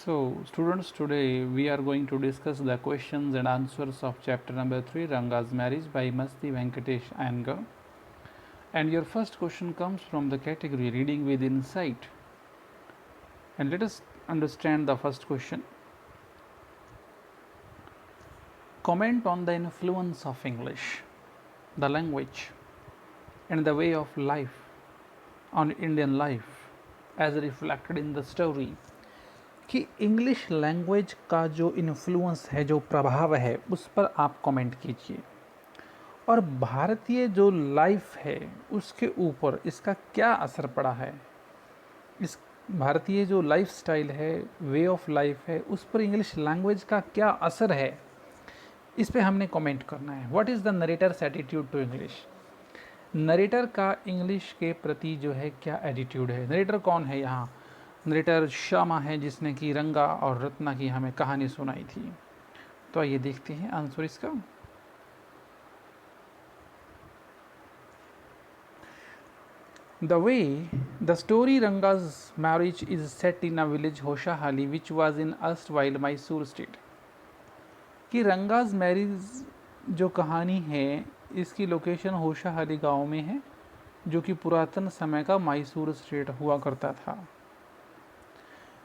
So, students, today we are going to discuss the questions and answers of chapter number 3, Ranga's Marriage by Masti Venkatesh Iyengar. And your first question comes from the category Reading with Insight. And let us understand the first question. Comment on the influence of English, the language, and the way of life on Indian life as reflected in the story. कि English language का जो influence है, जो प्रभाव है, उस पर आप कमेंट कीजिए और भारतीय जो लाइफ है उसके ऊपर इसका क्या असर पड़ा है। इस भारतीय जो लाइफ स्टाइल है, वे ऑफ लाइफ है, उस पर इंग्लिश लैंग्वेज का क्या असर है, इस पे हमने कमेंट करना है। What is the narrator's attitude to English. Narrator का इंग्लिश के प्रति जो है क्या एटीट्यूड है। नरेटर कौन है यहाँ। नरेटर श्यामा है जिसने कि रंगा और रत्ना की हमें कहानी सुनाई थी। तो आइए देखते हैं आंसर इसका। The way the story Ranga's marriage is set in a village Hoshahali which was in erstwhile Mysore state. कि रंगाज मैरिज जो कहानी है इसकी लोकेशन होशाहाली गांव में है जो कि पुरातन समय का मैसूर स्टेट हुआ करता था।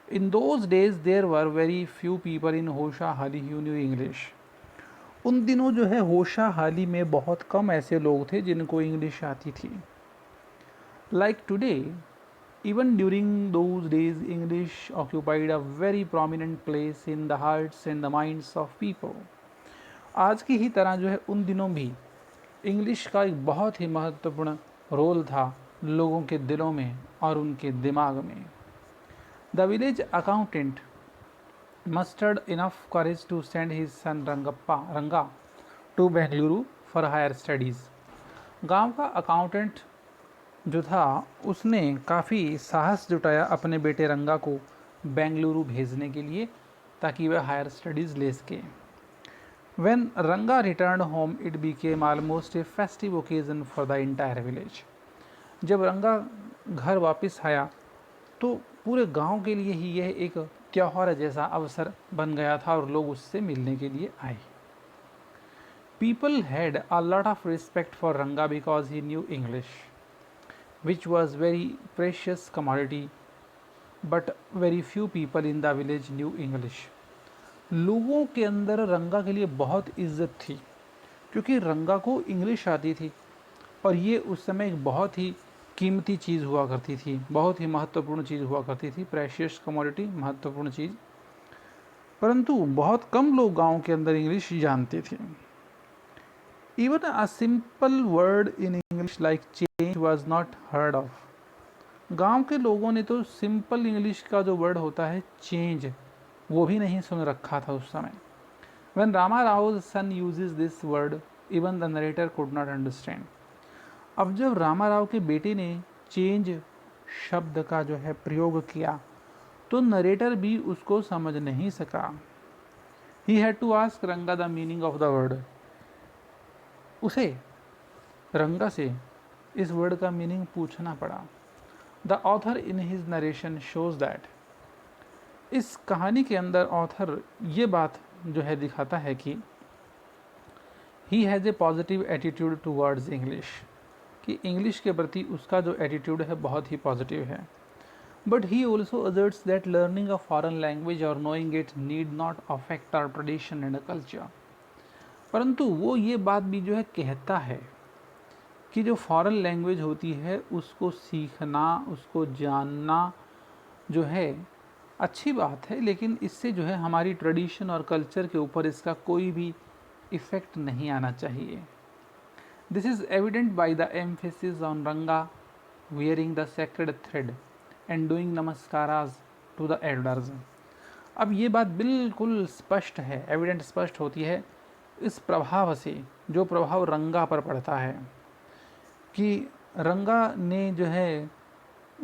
In those days there were very few people in Hosahalli who knew English. उन दिनों जो है होशाहाली में बहुत कम ऐसे लोग थे जिनको इंग्लिश आती थी। Like today, even during those days English occupied a very prominent place in the hearts and the minds of people. आज की ही तरह जो है उन दिनों भी इंग्लिश का एक बहुत ही महत्वपूर्ण रोल था लोगों के दिलों में और उनके दिमाग में। The village accountant mustered enough courage to send his son रंगा to Bengaluru for higher studies. गांव का अकाउंटेंट जो था उसने काफ़ी साहस जुटाया अपने बेटे रंगा को बेंगलुरु भेजने के लिए ताकि वह हायर स्टडीज़ ले सके। When Ranga returned home, it became almost a festive occasion for the entire village. जब रंगा घर वापस आया तो पूरे गांव के लिए ही यह एक त्योहार जैसा अवसर बन गया था और लोग उससे मिलने के लिए आए। People had a lot of respect for Ranga because he knew English, which was very precious commodity, but very few people in the village knew English. लोगों के अंदर रंगा के लिए बहुत इज्जत थी क्योंकि रंगा को इंग्लिश आती थी और ये उस समय एक बहुत ही कीमती चीज़ हुआ करती थी, बहुत ही महत्वपूर्ण चीज़ हुआ करती थी, प्रेशियस कमोडिटी, महत्वपूर्ण चीज़। परंतु बहुत कम लोग गांव के अंदर इंग्लिश जानते थे। Even a simple word in English like change was not heard of. गांव के लोगों ने तो सिंपल इंग्लिश का जो वर्ड होता है चेंज, वो भी नहीं सुन रखा था उस समय। When Rama Rao's son uses this word, even the narrator could not understand. अब जब रामा राव के बेटे ने चेंज शब्द का जो है प्रयोग किया तो नरेटर भी उसको समझ नहीं सका। He had to ask रंगा the meaning of the word. उसे रंगा से इस वर्ड का मीनिंग पूछना पड़ा। The author in his narration shows that, इस कहानी के अंदर ऑथर ये बात जो है दिखाता है कि he has a positive attitude towards English, कि इंग्लिश के प्रति उसका जो एटीट्यूड है बहुत ही पॉजिटिव है। But he also asserts that learning a foreign language or knowing it need not affect our tradition and culture. परंतु वो ये बात भी जो है कहता है कि जो फॉरेन लैंग्वेज होती है उसको सीखना, उसको जानना जो है अच्छी बात है, लेकिन इससे जो है हमारी ट्रेडिशन और कल्चर के ऊपर इसका कोई भी इफ़ेक्ट नहीं आना चाहिए। This is evident by the emphasis on Ranga wearing the sacred thread and doing namaskaras to the elders. अब ये बात बिल्कुल स्पष्ट है, एविडेंट स्पष्ट होती है इस प्रभाव से, जो प्रभाव रंगा पर पड़ता है कि रंगा ने जो है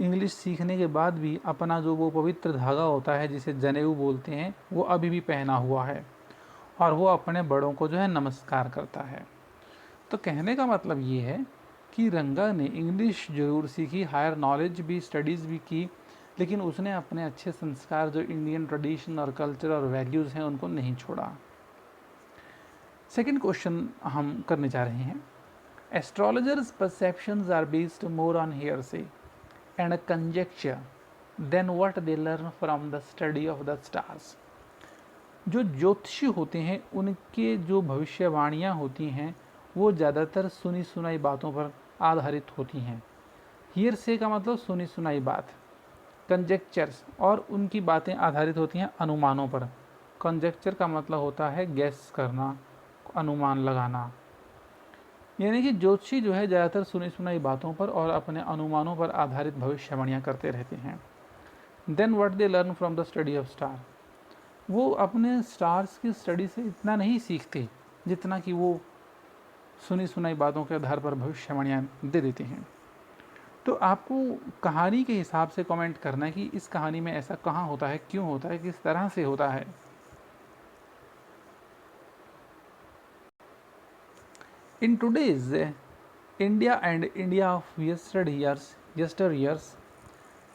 इंग्लिश सीखने के बाद भी अपना जो वो पवित्र धागा होता है जिसे जनेऊ बोलते हैं वो अभी भी पहना हुआ है और वो अपने बड़ों को जो है नमस्कार करता है। तो कहने का मतलब ये है कि रंगा ने इंग्लिश ज़रूर सीखी, हायर नॉलेज भी, स्टडीज़ भी की, लेकिन उसने अपने अच्छे संस्कार जो इंडियन ट्रेडिशन और कल्चर और वैल्यूज़ हैं उनको नहीं छोड़ा। सेकंड क्वेश्चन हम करने जा रहे हैं, astrologers perceptions are based more on hearsay and conjecture than what they learn from the study of the stars। जो ज्योतिषी होते हैं उनके जो भविष्यवाणियाँ होती हैं वो ज़्यादातर सुनी सुनाई बातों पर आधारित होती हैं। हियरसे का मतलब सुनी सुनाई बात, कंजेक्चर्स और उनकी बातें आधारित होती हैं अनुमानों पर। कंजेक्चर का मतलब होता है गैस करना, अनुमान लगाना। यानी कि ज्योतिषी जो है ज़्यादातर सुनी सुनाई बातों पर और अपने अनुमानों पर आधारित भविष्यवाणियाँ करते रहते हैं। Then what they learn from the study of star, वो अपने स्टार्स की स्टडी से इतना नहीं सीखते जितना कि वो सुनी सुनाई बातों के आधार पर भविष्यवाणियाँ दे देते हैं। तो आपको कहानी के हिसाब से कमेंट करना है कि इस कहानी में ऐसा कहाँ होता है, क्यों होता है, किस तरह से होता है। In today's India and India of yesteryears,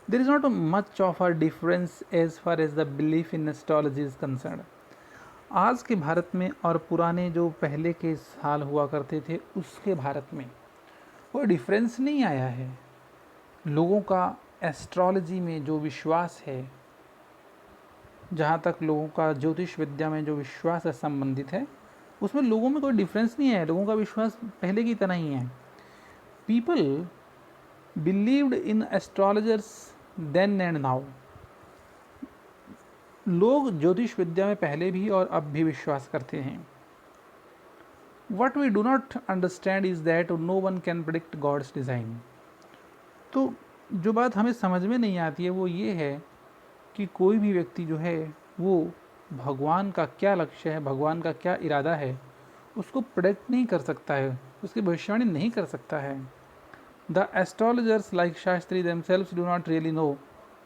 there is not much of a difference as far as the belief in astrology is concerned। आज के भारत में और पुराने जो पहले के साल हुआ करते थे उसके भारत में कोई डिफरेंस नहीं आया है। लोगों का एस्ट्रोलॉजी में जो विश्वास है, जहाँ तक लोगों का ज्योतिष विद्या में जो विश्वास है संबंधित है, उसमें लोगों में कोई डिफरेंस नहीं है। लोगों का विश्वास पहले की तरह ही है। People believed in astrologers then and now. लोग ज्योतिष विद्या में पहले भी और अब भी विश्वास करते हैं। What we do not understand is that no one can predict God's design. तो जो बात हमें समझ में नहीं आती है वो ये है कि कोई भी व्यक्ति जो है वो भगवान का क्या लक्ष्य है, भगवान का क्या इरादा है, उसको प्रेडिक्ट नहीं कर सकता है, उसकी भविष्यवाणी नहीं कर सकता है। The astrologers like Shastri themselves do not really know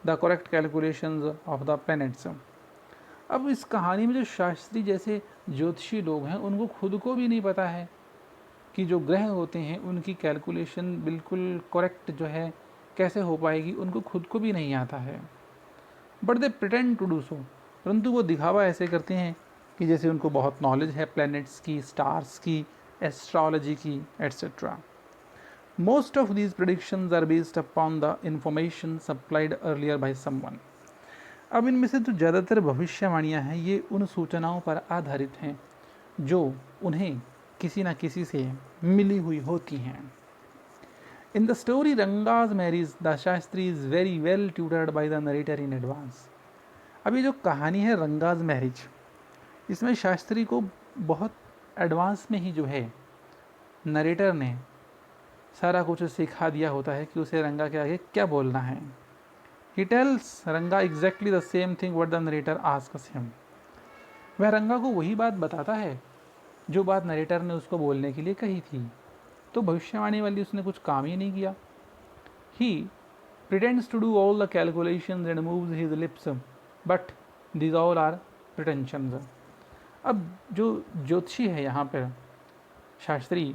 the correct calculations of the planets. अब इस कहानी में जो शास्त्री जैसे ज्योतिषी लोग हैं उनको खुद को भी नहीं पता है कि जो ग्रह होते हैं उनकी कैलकुलेशन बिल्कुल करेक्ट जो है कैसे हो पाएगी, उनको खुद को भी नहीं आता है। But they pretend to do so, परंतु वो दिखावा ऐसे करते हैं कि जैसे उनको बहुत नॉलेज है प्लैनेट्स की, स्टार्स की, एस्ट्रोलॉजी की, etcetera. Most of these predictions are based upon the information supplied earlier by someone. अब इनमें से जो ज़्यादातर भविष्यवाणियाँ हैं ये उन सूचनाओं पर आधारित हैं जो उन्हें किसी न किसी से मिली हुई होती हैं। इन the story Ranga's marriage the Shastri is very well tutored bye the narrator in advance. अब ये जो कहानी है रंगाज मैरिज, इसमें शास्त्री को बहुत एडवांस में ही जो है नरेटर ने सारा कुछ सिखा दिया होता है कि उसे रंगा के आगे क्या बोलना है। He tells रंगा exactly the same thing what the narrator asks him। वह रंगा को वही बात बताता है जो बात नरेटर ने उसको बोलने के लिए कही थी। तो भविष्यवाणी वाली उसने कुछ काम ही नहीं किया। He pretends to do all the calculations and moves his lips, but these all are pretensions। अब जो ज्योतिषी है यहाँ पर शास्त्री,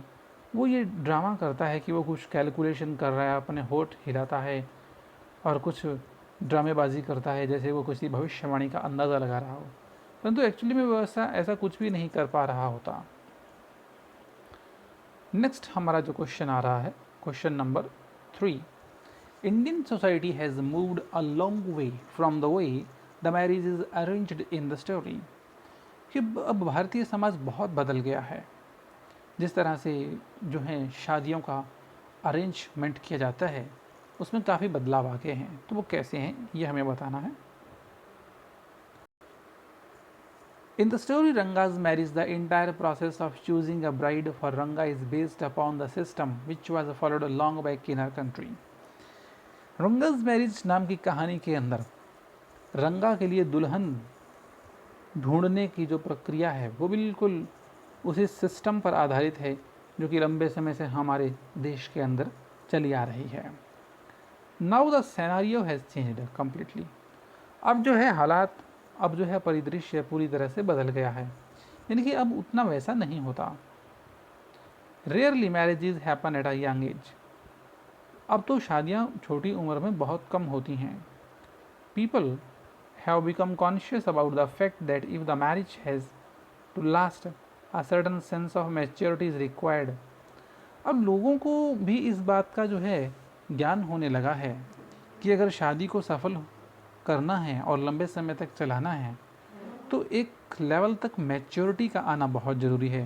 वो ये ड्रामा करता है कि वो कुछ कैलकुलेशन कर रहा है, अपने होठ हिलाता है और कुछ ड्रामेबाजी करता है जैसे वो किसी भविष्यवाणी का अंदाज़ा लगा रहा हो, परंतु एक्चुअली में वो ऐसा कुछ भी नहीं कर पा रहा होता। नेक्स्ट हमारा जो क्वेश्चन आ रहा है, question number 3। Indian society has moved a long way from the way the marriage is arranged in the story. कि अब भारतीय समाज बहुत बदल गया है। जिस तरह से जो है शादियों का अरेंजमेंट किया जाता है उसमें काफ़ी बदलाव आ गए हैं। तो वो कैसे हैं ये हमें बताना है। In the story Ranga's marriage, the entire process of choosing a bride for Ranga is based upon the system which was followed long back in our country। Ranga's marriage नाम की कहानी के अंदर रंगा के लिए दुल्हन ढूंढने की जो प्रक्रिया है वो बिल्कुल उसी सिस्टम पर आधारित है जो कि लंबे समय से हमारे देश के अंदर चली आ रही है। Now the scenario has changed completely. अब जो है हालात, अब जो है परिदृश्य पूरी तरह से बदल गया है, यानी कि अब उतना वैसा नहीं होता। Rarely marriages happen at a young age. अब तो शादियाँ छोटी उम्र में बहुत कम होती हैं। People have become conscious about the fact that if the marriage has to last, a certain sense of maturity is required. अब लोगों को भी इस बात का जो है ज्ञान होने लगा है कि अगर शादी को सफल करना है और लंबे समय तक चलाना है तो एक लेवल तक मैच्योरिटी का आना बहुत ज़रूरी है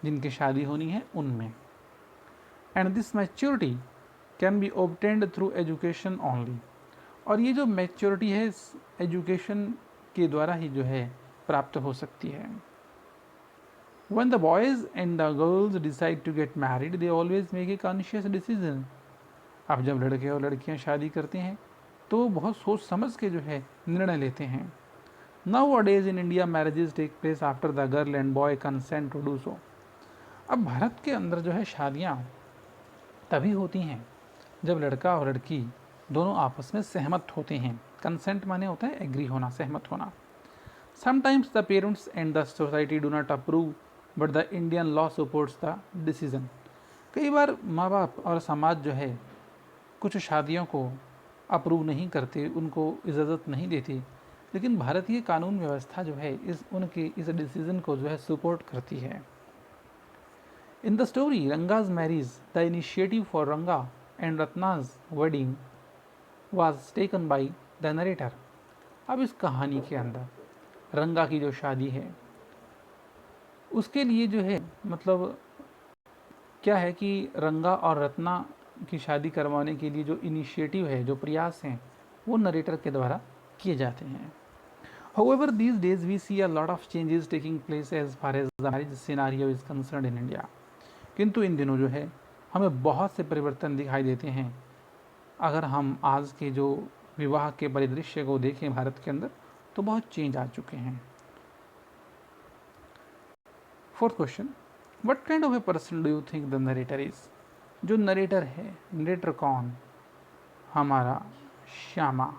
जिनकी शादी होनी है उनमें. And this maturity can be obtained through education only. और ये जो मैच्योरिटी है एजुकेशन के द्वारा ही जो है प्राप्त हो सकती है. When the boys and the girls decide to get married, they always make a conscious decision. अब जब लड़के और लड़कियां शादी करते हैं तो बहुत सोच समझ के जो है निर्णय लेते हैं. Nowadays in India, marriages take place after the girl and boy consent to do so. अब भारत के अंदर जो है शादियाँ तभी होती हैं जब लड़का और लड़की दोनों आपस में सहमत होते हैं. कंसेंट माने होता है एग्री होना, सहमत होना. Sometimes the parents and the society do not approve, but the Indian law supports the decision. कई बार माँ बाप और समाज जो है कुछ शादियों को अप्रूव नहीं करते, उनको इजाज़त नहीं देती, लेकिन भारतीय कानून व्यवस्था जो है उनके इस डिसीजन को जो है सपोर्ट करती है. In the story Ranga's marriage, the initiative for Ranga and Ratna's wedding was taken by the narrator. अब इस कहानी के अंदर रंगा की जो शादी है उसके लिए जो है मतलब क्या है कि रंगा और रत्ना की शादी करवाने के लिए जो इनिशिएटिव है, जो प्रयास हैं, वो नरेटर के द्वारा किए जाते हैं. However, these days we see a lot of changes taking place as far as the marriage scenario is concerned in India. किंतु इन दिनों जो है हमें बहुत से परिवर्तन दिखाई देते हैं. अगर हम आज के जो विवाह के परिदृश्य को देखें भारत के अंदर तो बहुत चेंज आ चुके हैं. Fourth question, what kind of a person do you think the narrator is. जो नरेटर है, नरेटर कौन? हमारा श्यामा.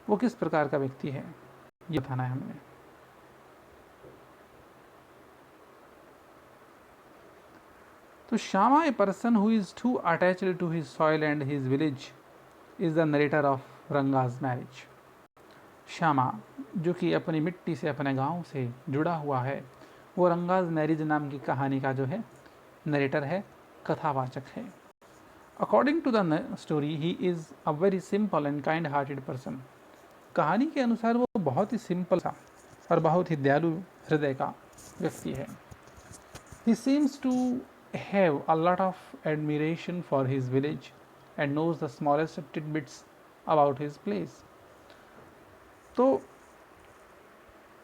वो किस प्रकार का व्यक्ति है ये बताना है हमने. तो Shyama, a person who is too attached to his soil and his village, is the narrator of Ranga's marriage. Shyama जो कि अपनी मिट्टी से, अपने गांव से जुड़ा हुआ है, वो रंगाज मैरिज नाम की कहानी का जो है नरेटर है, कथावाचक है. According to the story he is a very simple and kind hearted person. कहानी के अनुसार वो बहुत ही सिंपल सा और बहुत ही दयालु हृदय का व्यक्ति है. He seems to have a lot of admiration for his village and knows the smallest tidbits about his place. तो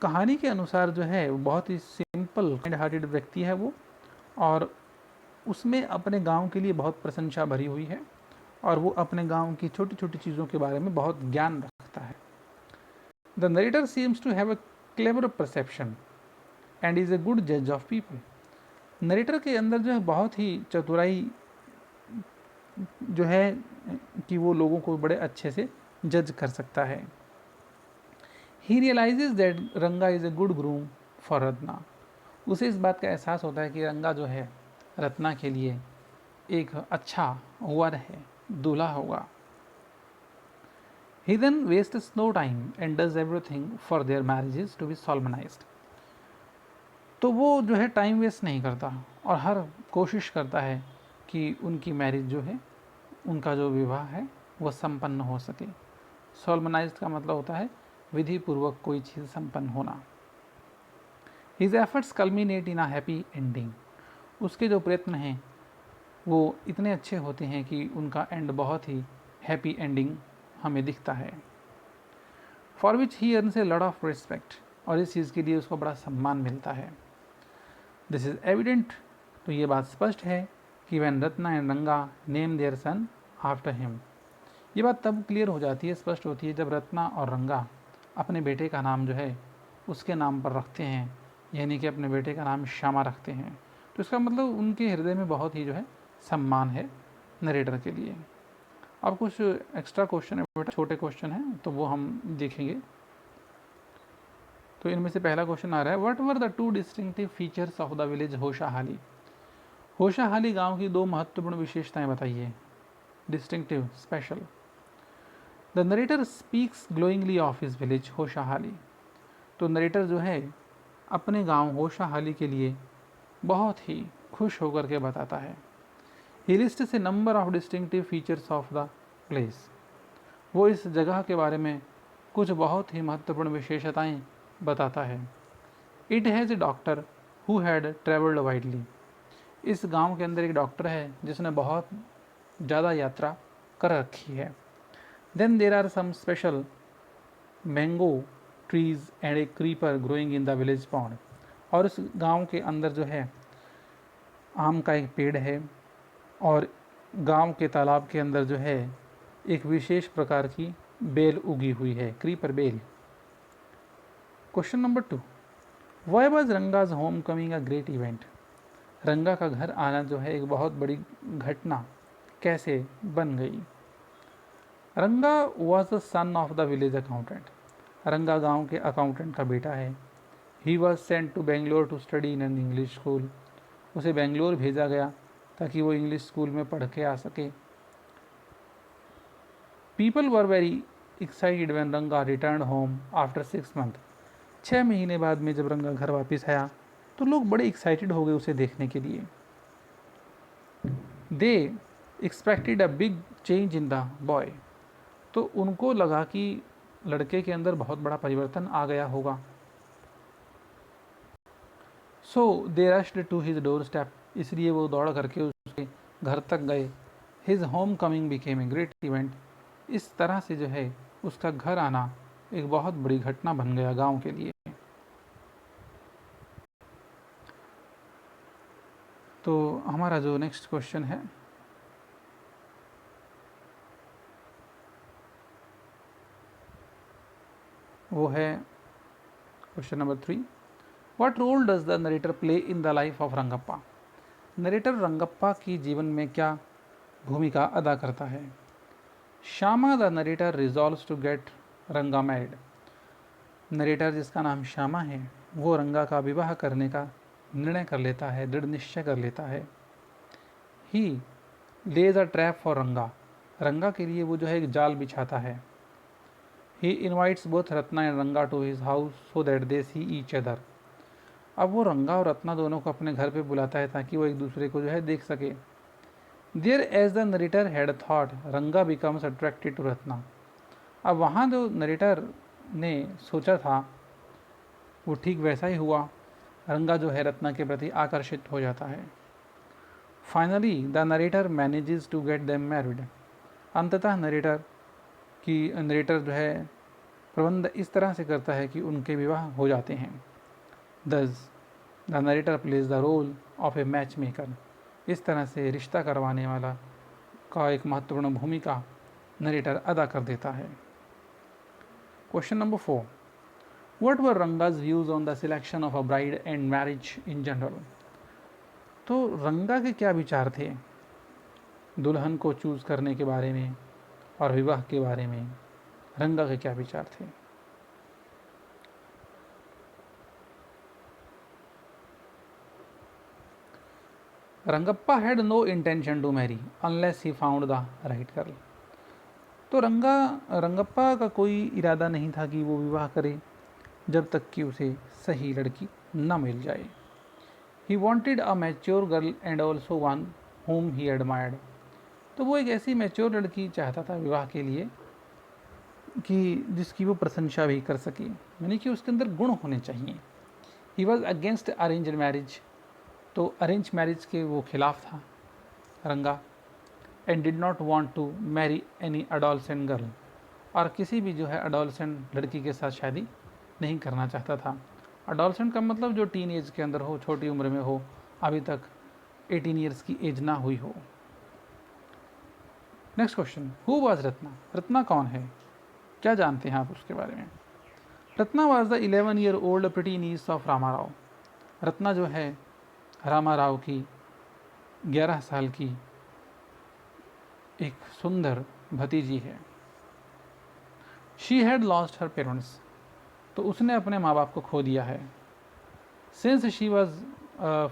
कहानी के अनुसार जो है वो बहुत ही सिंपल काइंड हार्टेड व्यक्ति है वो, और उसमें अपने गांव के लिए बहुत प्रशंसा भरी हुई है और वो अपने गांव की छोटी छोटी चीज़ों के बारे में बहुत ज्ञान रखता है. The narrator seems to have a clever perception and is a good जज ऑफ पीपल. नरेटर के अंदर जो है बहुत ही चतुराई जो है कि वो लोगों को बड़े अच्छे से जज कर सकता है. ही रियलाइजेज दैट रंगा is a good groom for Ratna. उसे इस बात का एहसास होता है कि रंगा जो है रत्ना के लिए एक अच्छा वर है, दूल्हा होगा. He then wastes no time and does everything for their marriages to be solemnized. तो वो जो है टाइम वेस्ट नहीं करता और हर कोशिश करता है कि उनकी मैरिज जो है, उनका जो विवाह है वो संपन्न हो सके. सोलमनाइज्ड का मतलब होता है विधि पूर्वक कोई चीज़ संपन्न होना. His efforts culminate in a happy ending. उसके जो प्रयत्न हैं वो इतने अच्छे होते हैं कि उनका एंड बहुत ही हैप्पी एंडिंग हमें दिखता है. For which he earns a lot of respect. और इस चीज़ के लिए उसको बड़ा सम्मान मिलता है. This is evident. तो ये बात स्पष्ट है कि when Ratna and Ranga name their son after him. ये बात तब क्लियर हो जाती है, स्पष्ट होती है, जब रत्ना और रंगा अपने बेटे का नाम जो है उसके नाम पर रखते हैं, यानी कि अपने बेटे का नाम श्यामा रखते हैं. तो इसका मतलब उनके हृदय में बहुत ही जो है सम्मान है नरेटर के लिए. अब कुछ एक्स्ट्रा क्वेश्चन है बेटा, छोटे क्वेश्चन हैं तो वो हम देखेंगे. तो इनमें से पहला क्वेश्चन आ रहा है, what were the two distinctive features of the village Hosahalli. Hosahalli गांव की दो महत्वपूर्ण विशेषताएं बताइए. Distinctive, special. The narrator speaks glowingly of his village Hosahalli. तो नरेटर जो है अपने गांव होशाहाली के लिए बहुत ही खुश होकर के बताता है। He lists a number of distinctive features of the place. वो इस जगह के बारे में कुछ बहुत ही महत्वपूर्ण विशेषताएं बताता है। It has a doctor who had travelled widely. इस गांव के अंदर एक डॉक्टर है जिसने बहुत ज़्यादा यात्रा कर रखी है। Then there are some special mango trees and a creeper growing in the village pond. और इस गांव के अंदर जो है आम का एक पेड़ है और गांव के तालाब के अंदर जो है एक विशेष प्रकार की बेल उगी हुई है, क्रीपर बेल। Question number 2, why was Ranga's home coming a great event. Ranga का घर आना जो है एक बहुत बड़ी घटना कैसे बन गई। Ranga was the son of the village accountant. Ranga गांव के अकाउंटेंट का बेटा है। He was sent to Bangalore to study in an English school. उसे बेंगलोर भेजा गया ताकि वो इंग्लिश स्कूल में पढ़ के आ सके। People were very excited when रंगा रिटर्न होम आफ्टर 6 मंथ। 6 महीने बाद में जब रंगा घर वापस आया तो लोग बड़े एक्साइटेड हो गए उसे देखने के लिए। दे expected a big change in the boy. तो उनको लगा कि लड़के के अंदर बहुत बड़ा परिवर्तन आ गया होगा। So they rushed to his doorstep. इसलिए वो दौड़ करके उसके घर तक गए। His homecoming became a great event. इस तरह से जो है उसका घर आना एक बहुत बड़ी घटना बन गया गांव के लिए। तो हमारा जो नेक्स्ट क्वेश्चन है वो है question number 3, what role does the narrator play in the life of Rangappa. Narrator Rangappa की जीवन में क्या भूमिका अदा करता है। Shyama the narrator resolves to get Ranga married. Narrator जिसका नाम श्यामा है वो रंगा का विवाह करने का निर्णय कर लेता है, दृढ़ निश्चय कर लेता है। ही लेज अ ट्रैप फॉर रंगा। रंगा के लिए वो जो है एक जाल बिछाता है। He invites both Ratna and Ranga to his house so that they see each other. अब वो रंगा और रत्ना दोनों को अपने घर पे बुलाता है ताकि वो एक दूसरे को जो है देख सके। There as the narrator had thought Ranga becomes attracted to Ratna. अब वहाँ जो नरेटर ने सोचा था वो ठीक वैसा ही हुआ। रंगा जो है रत्ना के प्रति आकर्षित हो जाता है। Finally the narrator manages to get them married. अंततः नरेटर जो है प्रबंध इस तरह से करता है कि उनके विवाह हो जाते हैं। Thus the narrator plays the role of a match maker. इस तरह से रिश्ता करवाने वाला का एक महत्वपूर्ण भूमिका नरेटर अदा कर देता है। Question number 4, what were Ranga's views on the selection of a bride and marriage in general. तो रंगा के क्या विचार थे दुल्हन को चूज करने के बारे में और विवाह के बारे में। रंगा के क्या विचार थे। Rangappa had no intention to marry unless he found the right girl. तो रंगप्पा का कोई इरादा नहीं था कि वो विवाह करे जब तक कि उसे सही लड़की न मिल जाए। He wanted a mature girl and also one home he admired. तो वो एक ऐसी मैच्योर लड़की चाहता था विवाह के लिए कि जिसकी वो प्रशंसा भी कर सके, यानी कि उसके अंदर गुण होने चाहिए। He was against arrange marriage. तो अरेंज मैरिज के वो खिलाफ था Ranga. And did not want to marry any adolescent girl. और किसी भी जो है अडोलसेंट लड़की के साथ शादी नहीं करना चाहता था। अडोलसेंट का मतलब जो टीन एज के अंदर हो, छोटी उम्र में हो, अभी तक 18 ईयर्स की एज ना हुई हो। Next question, who was Ratna. Ratna कौन है, क्या जानते हैं आप उसके बारे में। Ratna was the 11 year old pretty niece of Rama Rao. Ratna जो है रामा राव की 11 साल की एक सुंदर भतीजी है। She had lost her parents. तो उसने अपने माँ बाप को खो दिया है। Since she was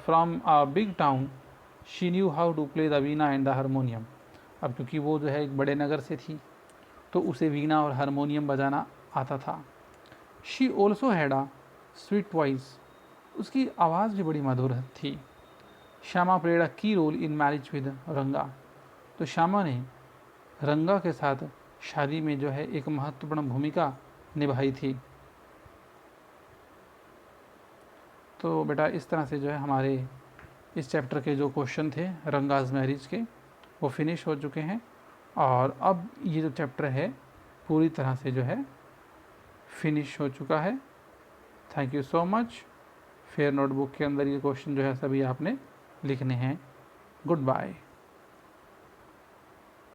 from a big town she knew how to play the veena and the harmonium. अब क्योंकि वो जो है एक बड़े नगर से थी तो उसे वीणा और हारमोनियम बजाना आता था। She also had a sweet voice, उसकी आवाज़ भी बड़ी मधुर थी। श्यामा प्लेड अ की रोल इन मैरिज विद रंगा, तो श्यामा ने रंगा के साथ शादी में जो है एक महत्वपूर्ण भूमिका निभाई थी। तो बेटा इस तरह से जो है हमारे इस चैप्टर के जो क्वेश्चन थे रंगाज मैरिज के वो फिनिश हो चुके हैं, और अब ये जो चैप्टर है पूरी तरह से जो है फिनिश हो चुका है। Thank you so much. Fair notebook के अंदर ये क्वेश्चन जो है सभी आपने लिखने हैं। Good bye.